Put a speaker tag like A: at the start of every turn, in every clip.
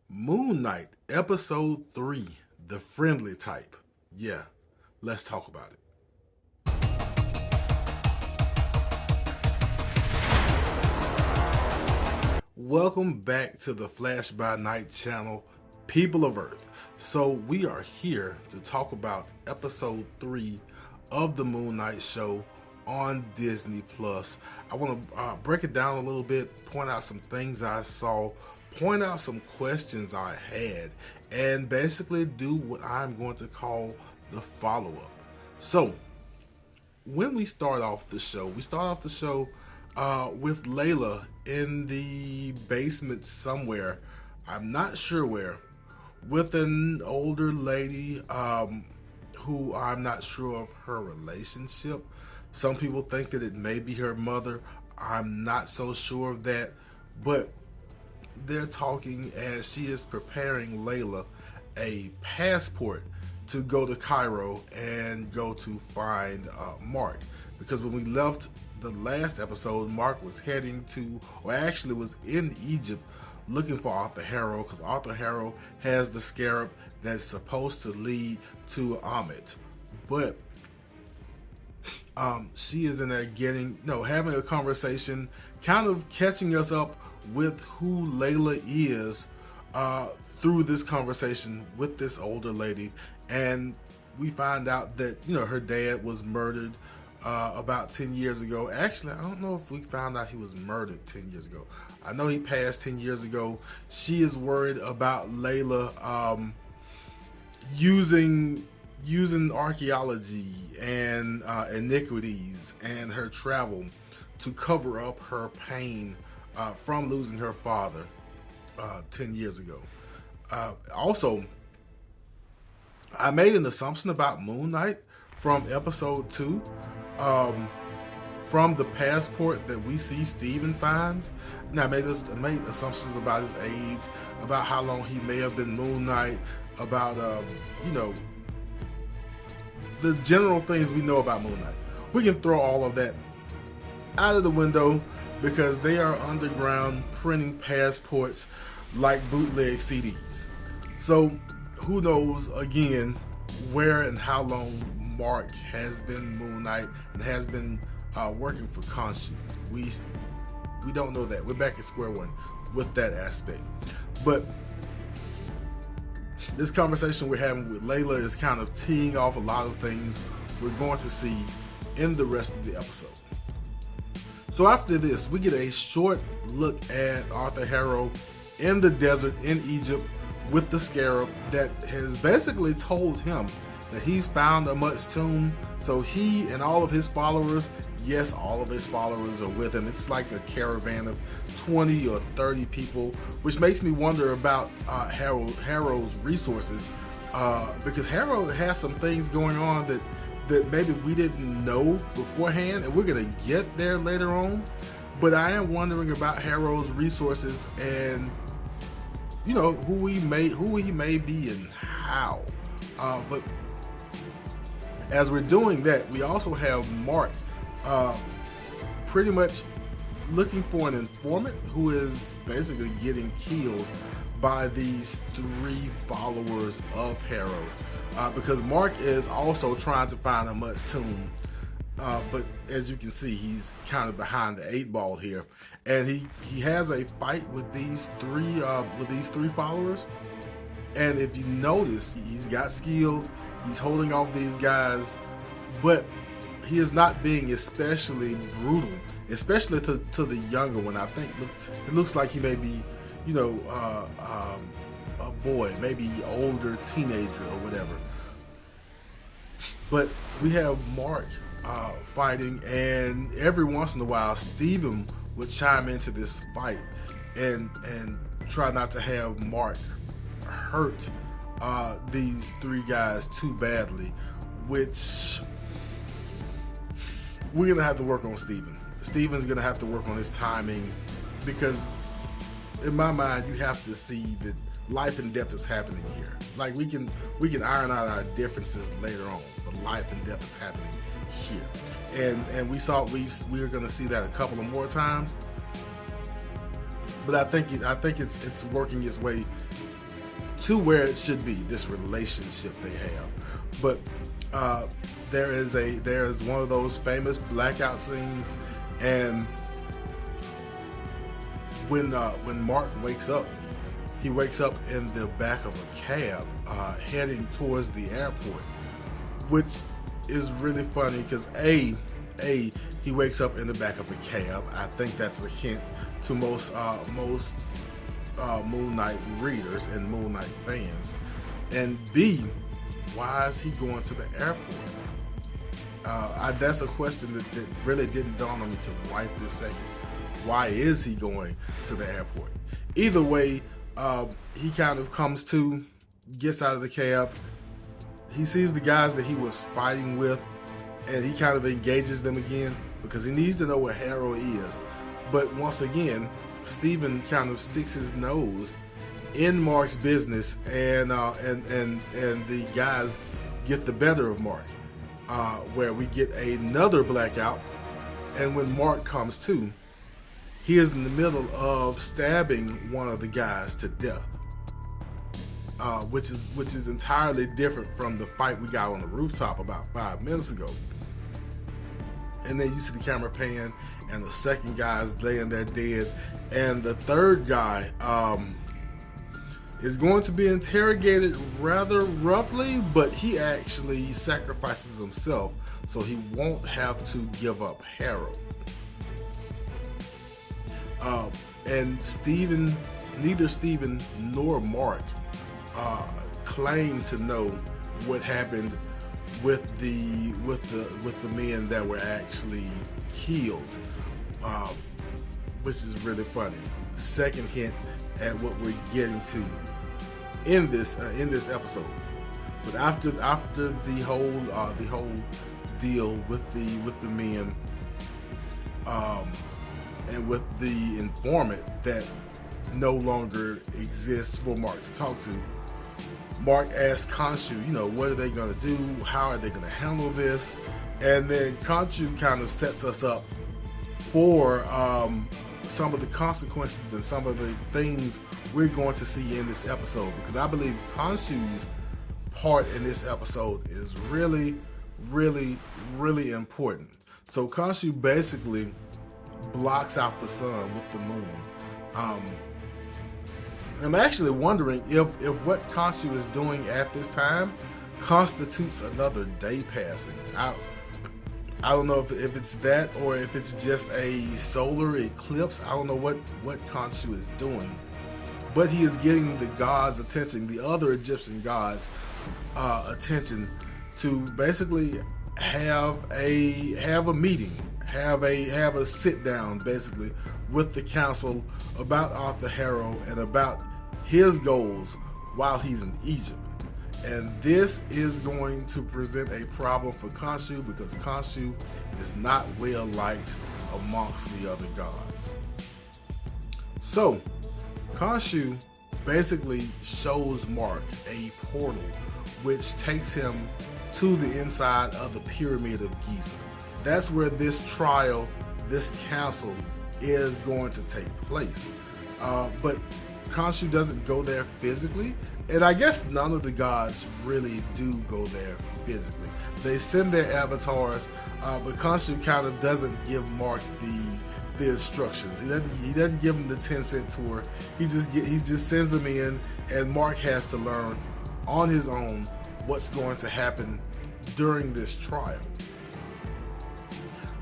A: Moon Knight, Episode 3, The Friendly Type. Yeah, let's talk about it. Welcome back to the Flash by Night channel, people of Earth. So we are here to talk about Episode 3 of the Moon Knight show on Disney+. I want to break it down a little bit, point out some things I saw, point out some questions I had, and basically do what I'm going to call the follow-up. So, when we start off the show, with Layla in the basement somewhere, I'm not sure where, with an older lady who I'm not sure of her relationship. Some people think that it may be her mother. I'm not so sure of that, but they're talking as she is preparing Layla a passport to go to Cairo and go to find Mark. Because when we left the last episode, Mark was heading to, or actually was in Egypt looking for Arthur Harrow, because Arthur Harrow has the scarab that's supposed to lead to Amit. But she is in there having a conversation, kind of catching us up with who Layla is through this conversation with this older lady. And we find out that, her dad was murdered about 10 years ago. Actually, I don't know if we found out he was murdered 10 years ago. I know he passed 10 years ago. She is worried about Layla using archaeology and iniquities and her travel to cover up her pain from losing her father 10 years ago. Also, I made an assumption about Moon Knight from episode 2. From the passport that we see Steven finds. Now, I made assumptions about his age, about how long he may have been Moon Knight, about, the general things we know about Moon Knight. We can throw all of that out of the window because they are underground printing passports like bootleg CDs. So, who knows, again, where and how long Mark has been Moon Knight and has been working for Khonshu. We don't know that. We're back at square one with that aspect. But this conversation we're having with Layla is kind of teeing off a lot of things we're going to see in the rest of the episode. So after this, we get a short look at Arthur Harrow in the desert in Egypt with the scarab that has basically told him that he's found Amut's tomb. So he and all of his followers, yes, all of his followers are with him. It's like a caravan of 20 or 30 people, which makes me wonder about Harrow's resources, because Harrow has some things going on that maybe we didn't know beforehand, and we're going to get there later on. But I am wondering about Harrow's resources and, who he may be and how. But as we're doing that, we also have Mark pretty much looking for an informant who is basically getting killed by these 3 followers of Harrow. Because Mark is also trying to find Amut's tomb. But as you can see, he's kind of behind the 8 ball here. And he has a fight with these three followers. And if you notice, he's got skills. He's holding off these guys, but he is not being especially brutal, especially to the younger one. I think it looks like he may be, a boy, maybe older teenager or whatever. But we have Mark fighting, and every once in a while, Steven would chime into this fight and try not to have Mark hurt these 3 guys too badly, which we're gonna have to work on Steven. Steven's gonna have to work on his timing, because in my mind, you have to see that life and death is happening here. Like we can iron out our differences later on, but life and death is happening here. And we were gonna see that a couple of more times. But I think it's working its way to where it should be, this relationship they have. But there is one of those famous blackout scenes, and when Mark wakes up, he wakes up in the back of a cab heading towards the airport, which is really funny because he wakes up in the back of a cab. I think that's a hint to most Moon Knight readers and Moon Knight fans. And B, why is he going to the airport? That's a question that really didn't dawn on me till right this second. Why is he going to the airport? Either way, he kind of comes to, gets out of the cab. He sees the guys that he was fighting with, and he kind of engages them again because he needs to know where Harrow is. But once again, Steven kind of sticks his nose in Mark's business, and the guys get the better of Mark, where we get another blackout. And when Mark comes to, he is in the middle of stabbing one of the guys to death, which is entirely different from the fight we got on the rooftop about 5 minutes ago. And then you see the camera pan, and the second guy is laying there dead, and the third guy is going to be interrogated rather roughly, but he actually sacrifices himself so he won't have to give up Harrow. And neither Steven nor Mark claim to know what happened with the men that were actually killed, which is really funny. Second hint at what we're getting to in this episode. But after the whole deal with the men, and with the informant that no longer exists for Mark to talk to, Mark asks Khonshu, what are they going to do? How are they going to handle this? And then Khonshu kind of sets us up for some of the consequences and some of the things we're going to see in this episode, because I believe Khonshu's part in this episode is really, really, really important. So Khonshu basically blocks out the sun with the moon. I'm actually wondering if what Khonshu is doing at this time constitutes another day passing. I don't know if it's that or if it's just a solar eclipse. I don't know what Khonshu is doing, but he is getting the gods' attention, the other Egyptian gods' attention, to basically have a meeting, have a sit down basically with the council about Arthur Harrow and about his goals while he's in Egypt. And this is going to present a problem for Khonshu, because Khonshu is not well liked amongst the other gods. So Khonshu basically shows Mark a portal which takes him to the inside of the Pyramid of Giza. That's where this trial, this council, is going to take place. But Khonshu doesn't go there physically, and I guess none of the gods really do go there physically. They send their avatars, but Khonshu kind of doesn't give Mark the instructions. He doesn't give him the 10-cent tour. He just sends them in, and Mark has to learn on his own what's going to happen during this trial.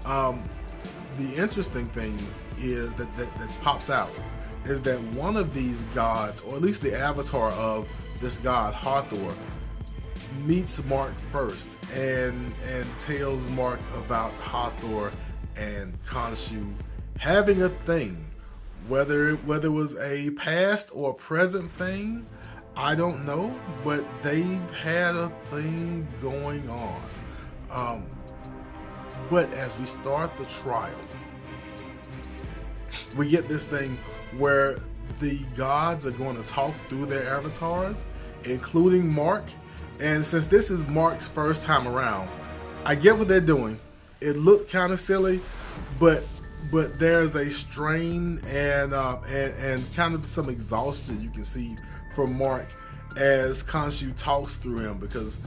A: The interesting thing is that pops out is that one of these gods, or at least the avatar of this god Hathor, meets Mark first and tells Mark about Hathor and Khonshu having a thing. Whether it was a past or present thing, I don't know, but they've had a thing going on. But as we start the trial, we get this thing where the gods are going to talk through their avatars, including Mark. And since this is Mark's first time around, I get what they're doing. It looked kind of silly, but there's a strain and kind of some exhaustion you can see from Mark as Khonshu talks through him, because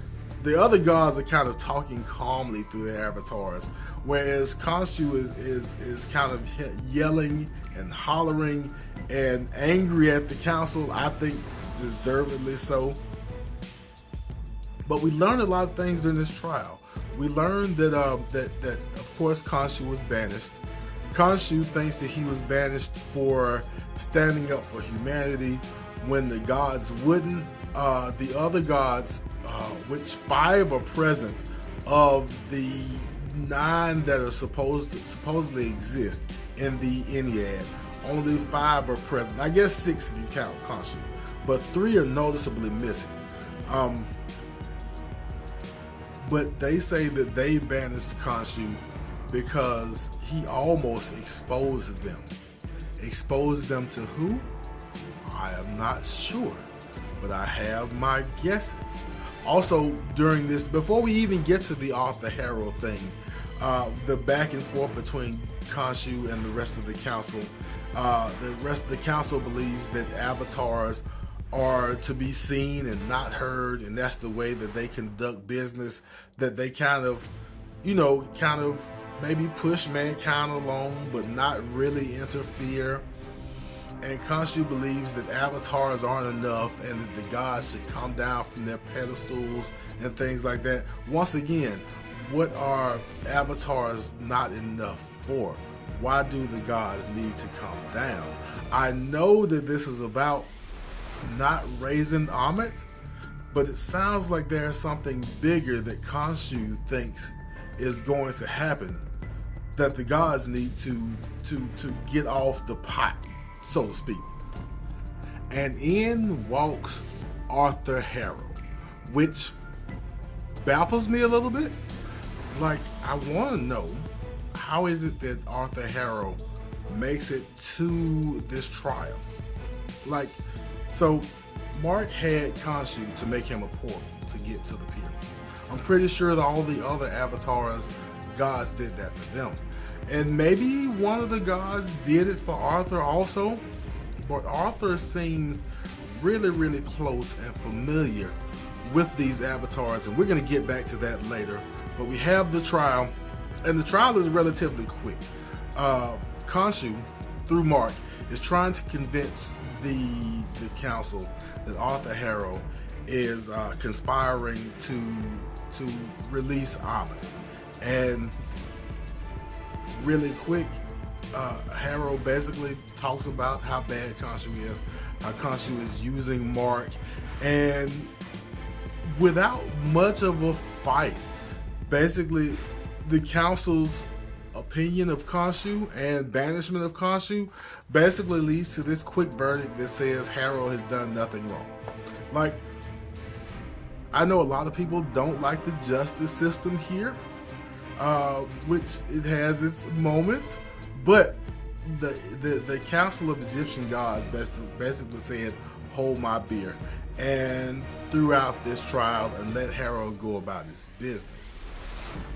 A: the other gods are kind of talking calmly through their avatars, whereas Khonshu is kind of yelling and hollering and angry at the council. I think deservedly so. But we learned a lot of things during this trial. We learned that of course Khonshu was banished. Khonshu thinks that he was banished for standing up for humanity when the gods wouldn't. The other gods, which 5 are present of the 9 that are supposedly exist in the Ennead, only 5 are present. I guess 6 if you count Khonshu, but 3 are noticeably missing. But they say that they banished Khonshu because he almost exposed them. Exposed them to who? I am not sure, but I have my guesses. Also, during this, before we even get to the Arthur Harrow thing, the back and forth between Khonshu and the rest of the council, the rest of the council believes that avatars are to be seen and not heard, and that's the way that they conduct business, that they kind of maybe push mankind along, but not really interfere. And Khonshu believes that avatars aren't enough and that the gods should come down from their pedestals and things like that. Once again, what are avatars not enough for? Why do the gods need to come down? I know that this is about not raising Ammit, but it sounds like there's something bigger that Khonshu thinks is going to happen, that the gods need to get off the pot, so to speak. And in walks Arthur Harrow, which baffles me a little bit. Like, I want to know, how is it that Arthur Harrow makes it to this trial? Like, so Mark had Khonshu to make him a portal to get to the pyramid. I'm pretty sure that all the other avatars, gods did that for them. And maybe one of the gods did it for Arthur also, but Arthur seems really, really close and familiar with these avatars, and we're going to get back to that later. But we have the trial, and the trial is relatively quick. Khonshu, through Mark, is trying to convince the council that Arthur Harrow is conspiring to release Ammit. And really quick, Harrow basically talks about how bad Khonshu is, how Khonshu is using Mark, and without much of a fight, basically the council's opinion of Khonshu and banishment of Khonshu basically leads to this quick verdict that says Harrow has done nothing wrong. Like, I know a lot of people don't like the justice system here, which it has its moments, but the Council of Egyptian Gods basically said, hold my beer, and throughout this trial, and let Harrow go about his business.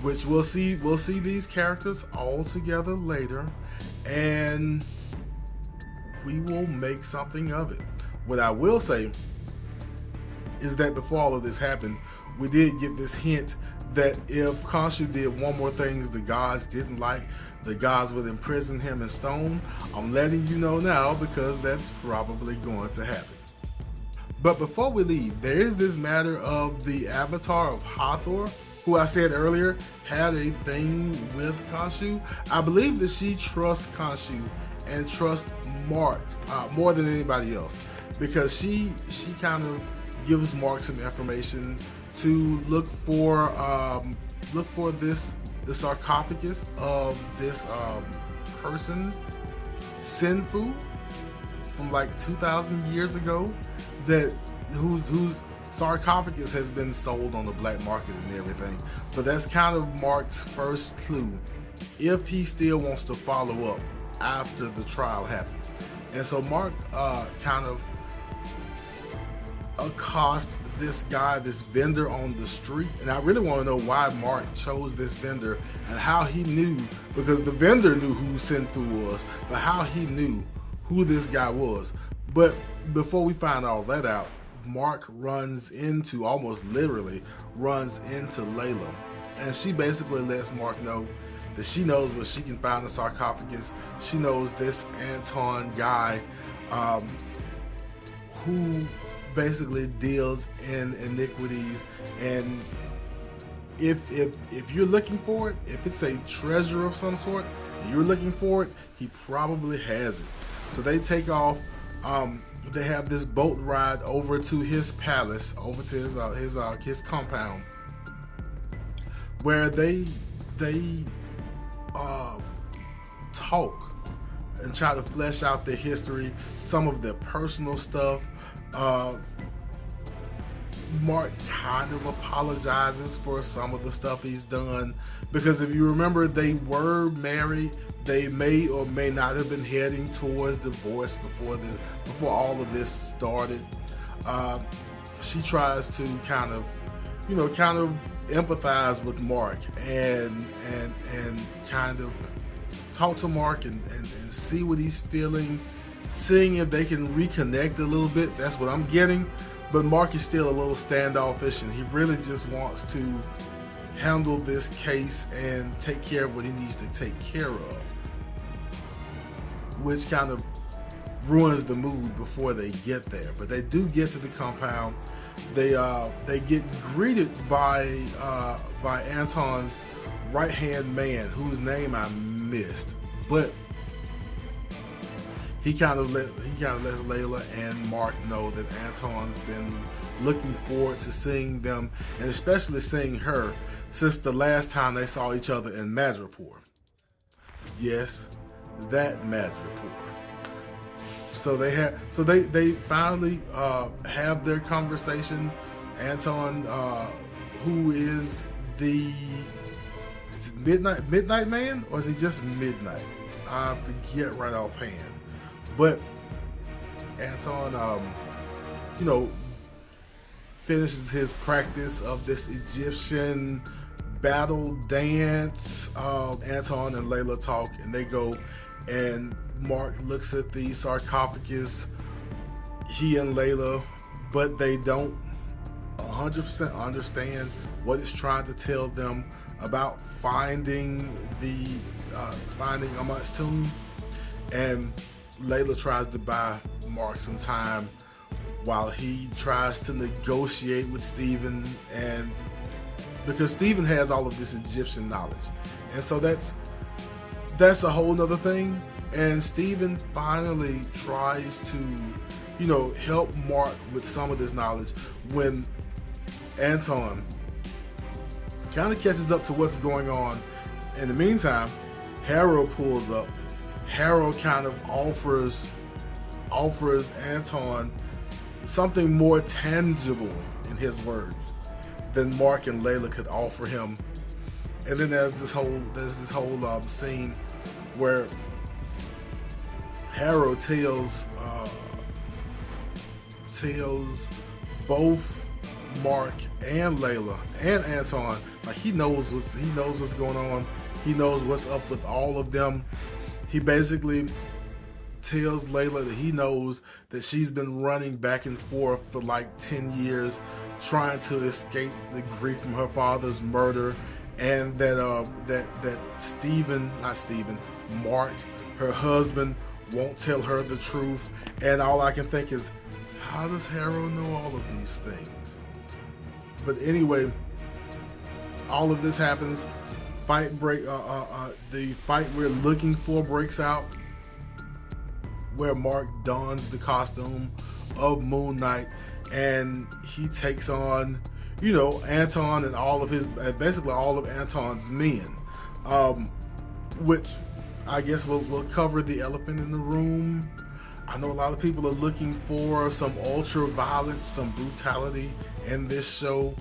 A: Which we'll see these characters all together later, and we will make something of it. What I will say is that before all of this happened, we did get this hint that if Khonshu did one more thing the gods didn't like, the gods would imprison him in stone. I'm letting you know now because that's probably going to happen. But before we leave, there is this matter of the avatar of Hathor, who I said earlier had a thing with Khonshu. I believe that she trusts Khonshu and trusts Mark more than anybody else, because she kind of gives Mark some information to look for the sarcophagus of this person, Sinfu, from like 2,000 years ago, that whose sarcophagus has been sold on the black market and everything. But that's kind of Mark's first clue, if he still wants to follow up after the trial happens. And so Mark kind of accosts this guy, this vendor on the street, and I really want to know why Mark chose this vendor and how he knew, because the vendor knew who Sinfu was, but how he knew who this guy was. But before we find all that out, Mark almost literally runs into Layla. And she basically lets Mark know that she knows where she can find the sarcophagus. She knows this Anton guy who basically deals in iniquities, and if you're looking for it, if it's a treasure of some sort and you're looking for it, he probably has it. So they take off. They have this boat ride over to his palace, over to his compound, where they talk and try to flesh out their history, some of their personal stuff. Mark kind of apologizes for some of the stuff he's done, because if you remember, they were married. They may or may not have been heading towards divorce before all of this started. She tries to kind of empathize with Mark and kind of talk to Mark and see what he's feeling, seeing if they can reconnect a little bit. That's what I'm getting. But Mark is still a little standoffish, and he really just wants to handle this case and take care of what he needs to take care of, which kind of ruins the mood before they get there. But they do get to the compound. They get greeted by Anton's right-hand man, whose name I missed, but he kind of lets Layla and Mark know that Anton's been looking forward to seeing them, and especially seeing her, since the last time they saw each other in Madripoor. Yes, that Madripoor. So they finally have their conversation. Anton, who is the Midnight Man, or is he just Midnight? I forget right offhand. But Anton, finishes his practice of this Egyptian battle dance. Anton and Layla talk, and they go, and Mark looks at the sarcophagus, he and Layla, but they don't 100% understand what it's trying to tell them about finding Amat's tomb. And Layla tries to buy Mark some time while he tries to negotiate with Stephen, and because Stephen has all of this Egyptian knowledge, and so that's a whole nother thing. And Stephen finally tries to, help Mark with some of this knowledge when Anton kind of catches up to what's going on. In the meantime, Harold pulls up. Harold kind of offers Anton something more tangible, in his words, than Mark and Layla could offer him. And then there's this whole scene where Harold tells both Mark and Layla and Anton, like, he knows what's going on. He knows what's up with all of them. He basically tells Layla that he knows that she's been running back and forth for like 10 years, trying to escape the grief from her father's murder, and that Mark, her husband, won't tell her the truth. And all I can think is, how does Harold know all of these things? But anyway, all of this happens. The fight we're looking for breaks out, where Mark dons the costume of Moon Knight, and he takes on, Anton and basically all of Anton's men, which I guess we'll cover the elephant in the room. I know a lot of people are looking for some ultra violence, some brutality in this show.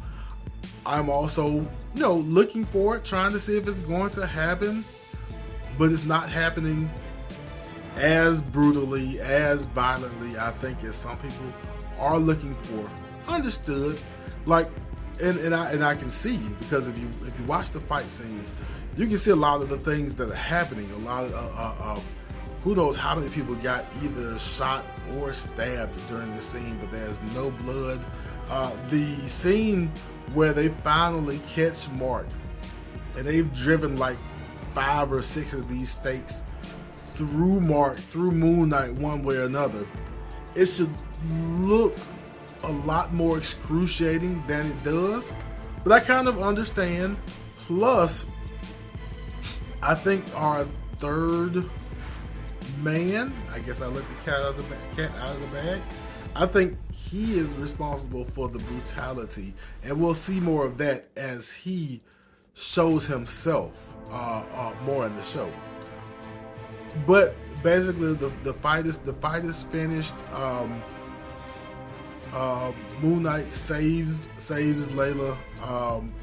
A: I'm also, looking for it, trying to see if it's going to happen, but it's not happening as brutally, as violently, I think, as some people are looking for. Understood. Like, and I can see, because if you watch the fight scenes, you can see a lot of the things that are happening. A lot of who knows how many people got either shot or stabbed during this scene, but there's no blood. The scene where they finally catch Mark, and they've driven like 5 or 6 of these stakes through Mark, through Moon Knight one way or another, it should look a lot more excruciating than it does. But I kind of understand. Plus, I think our third man, I guess I let the cat out of the bag. I think he is responsible for the brutality, and we'll see more of that as he shows himself more in the show. But basically, the fight is finished. Moon Knight saves Layla,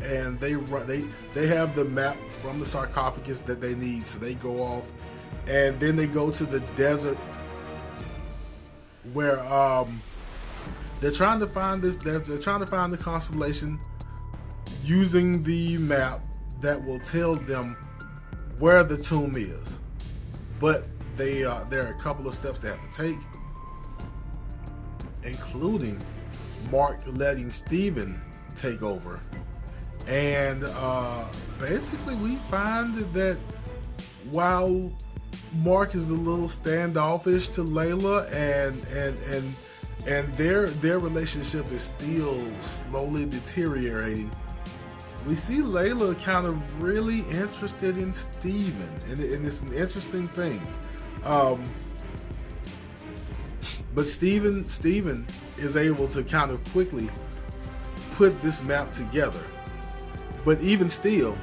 A: and they have the map from the sarcophagus that they need, so they go off, and then they go to the desert where they're trying to find this. They're trying to find the constellation using the map that will tell them where the tomb is. But there are a couple of steps they have to take, including Mark letting Steven take over. And basically we find that while Mark is a little standoffish to Layla, and their relationship is still slowly deteriorating, we see Layla kind of really interested in Steven, and it's an interesting thing. But Steven is able to kind of quickly put this map together. But even still,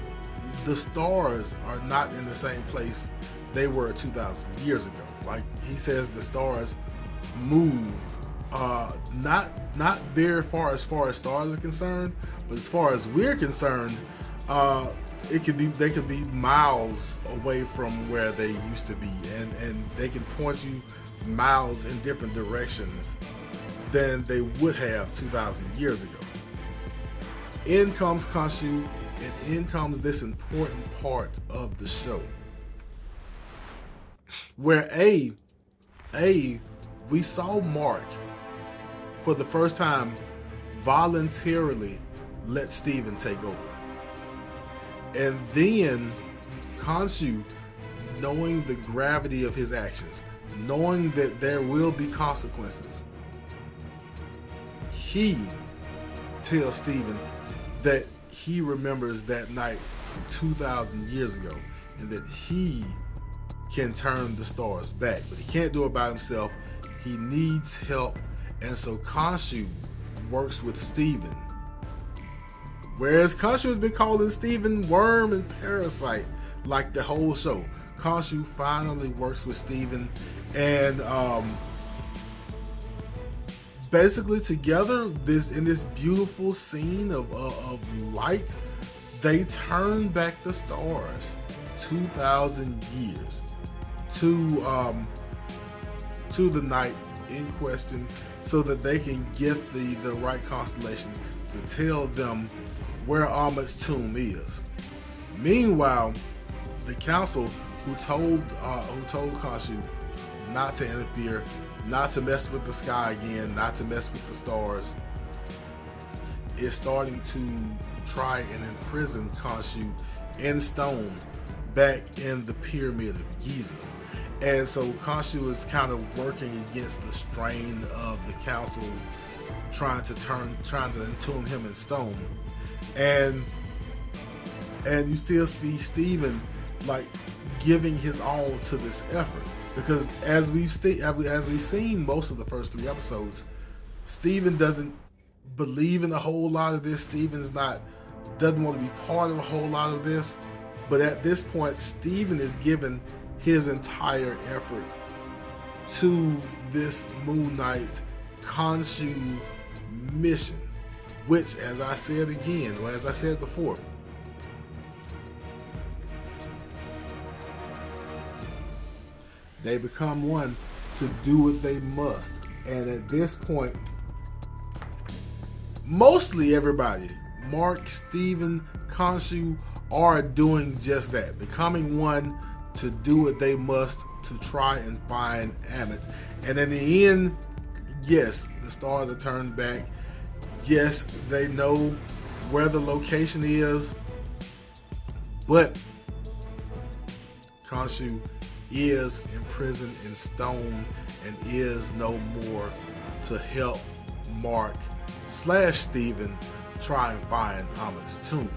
A: the stars are not in the same place they were 2,000 years ago. Like he says, the stars move not very far as stars are concerned, but as far as we're concerned, they could be miles away from where they used to be, and they can point you miles in different directions than they would have 2,000 years ago. In comes Khonshu, and in comes this important part of the show, where we saw Mark for the first time voluntarily let Steven take over. And then Khonshu, knowing the gravity of his actions, knowing that there will be consequences, he tells Steven that he remembers that night 2,000 years ago, and that he can turn the stars back, but he can't do it by himself. He needs help, and so Khonshu works with Steven. Whereas Khonshu has been calling Steven worm and parasite like the whole show, Khonshu finally works with Steven, and basically together, in this beautiful scene of light, they turn back the stars 2,000 years to the night in question, so that they can get the right constellation to tell them where Ahmed's tomb is. Meanwhile, the council, who told Khonshu not to interfere, not to mess with the sky again, not to mess with the stars, is starting to try and imprison Khonshu in stone back in the pyramid of Giza. And so Khonshu is kind of working against the strain of the council trying to entomb him in stone. And you still see Steven like giving his all to this effort, because as we've seen most of the first 3 episodes, Steven doesn't believe in a whole lot of this. Doesn't want to be part of a whole lot of this. But at this point, Steven is given his entire effort to this Moon Knight Khonshu mission, which, as I said again, or as I said before, they become one to do what they must. And at this point, mostly everybody, Mark, Steven, Khonshu, are doing just that, becoming one to do what they must to try and find Ammit. And in the end, yes, the stars are turned back. Yes, they know where the location is, but Khonshu is imprisoned in stone and is no more to help Mark / Steven try and find Ammit's tomb.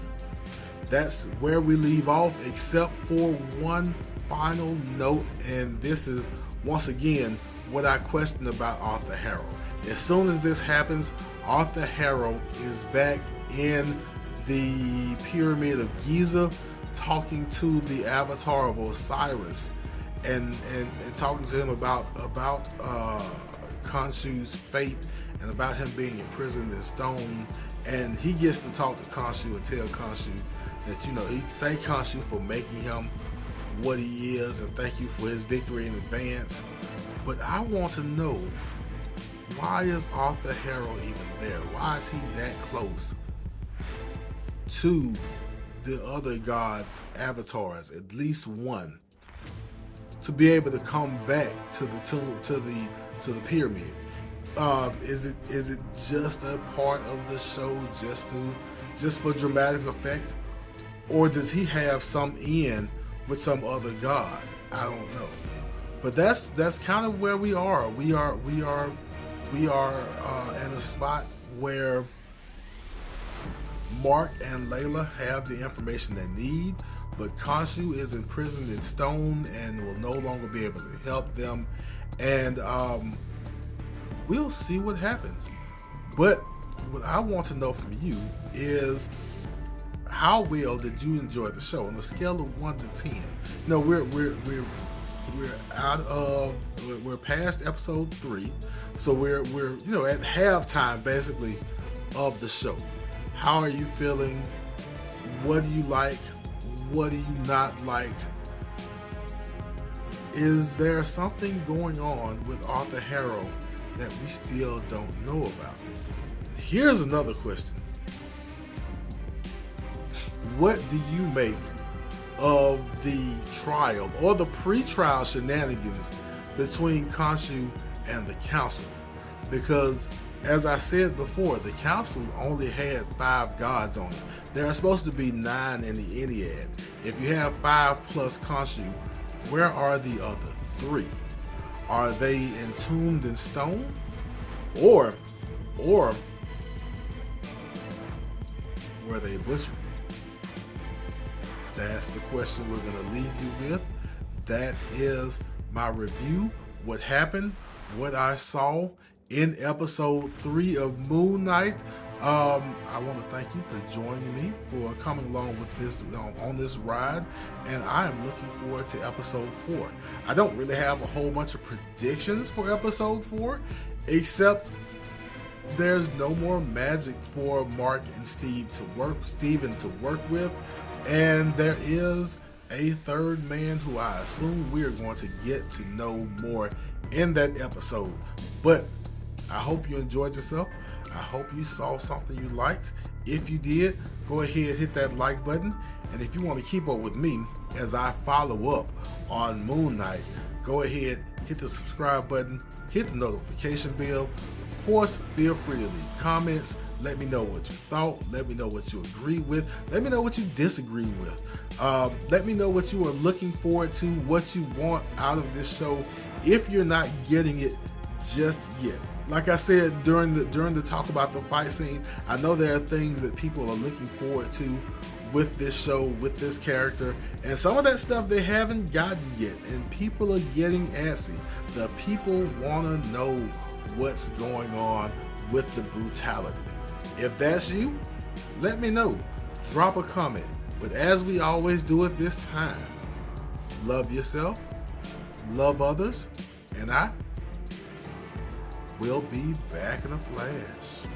A: That's where we leave off, except for one final note, and this is once again what I question about Arthur Harrow. As soon as this happens, Arthur Harrow is back in the Pyramid of Giza, talking to the avatar of Osiris, and talking to him about Khonshu's fate and about him being imprisoned in stone. And he gets to talk to Khonshu and tell Khonshu that, you know, he thank Khonshu for making him what he is and thank you for his victory in advance. But I want to know, why is Arthur Harrow even there? Why is he that close to the other gods' avatars, at least one, to be able to come back to the tomb, to the pyramid? Is it just a part of the show, just for dramatic effect, or does he have some in with some other god? I don't know. But that's kind of where we are. We are in a spot where Mark and Layla have the information they need, but Khonshu is imprisoned in stone and will no longer be able to help them. And we'll see what happens. But what I want to know from you is, how well did you enjoy the show on a scale of 1 to 10? You know, we're past episode 3, so we're you know, at halftime basically of the show. How are you feeling? What do you like? What do you not like? Is there something going on with Arthur Harrow that we still don't know about? Here's another question. What do you make of the trial or the pre-trial shenanigans between Khonshu and the council? Because, as I said before, the council only had 5 gods on it. There are supposed to be 9 in the Ennead. If you have 5 plus Khonshu, where are the other 3? Are they entombed in stone? Or were they butchered? That's the question we're going to leave you with. That is my review. What happened, what I saw in episode 3 of Moon Knight. I want to thank you for joining me, for coming along with this on this ride, and I am looking forward to episode 4. I don't really have a whole bunch of predictions for episode 4, except there's no more magic for Mark and Steven to work with, and there is a third man who I assume we're going to get to know more in that episode. But I hope you enjoyed yourself. I hope you saw something you liked. If you did, go ahead, hit that like button. And if you want to keep up with me as I follow up on Moon Knight, go ahead, hit the subscribe button, hit the notification bell. Of course, feel free to leave comments. Let me know what you thought. Let me know what you agree with. Let me know what you disagree with. Let me know what you are looking forward to, what you want out of this show, if you're not getting it just yet. Like I said during the talk about the fight scene, I know there are things that people are looking forward to with this show, with this character, and some of that stuff they haven't gotten yet, and people are getting antsy. The people want to know what's going on with the brutality. If that's you, let me know. Drop a comment. But as we always do at this time, love yourself, love others, and I will be back in a flash.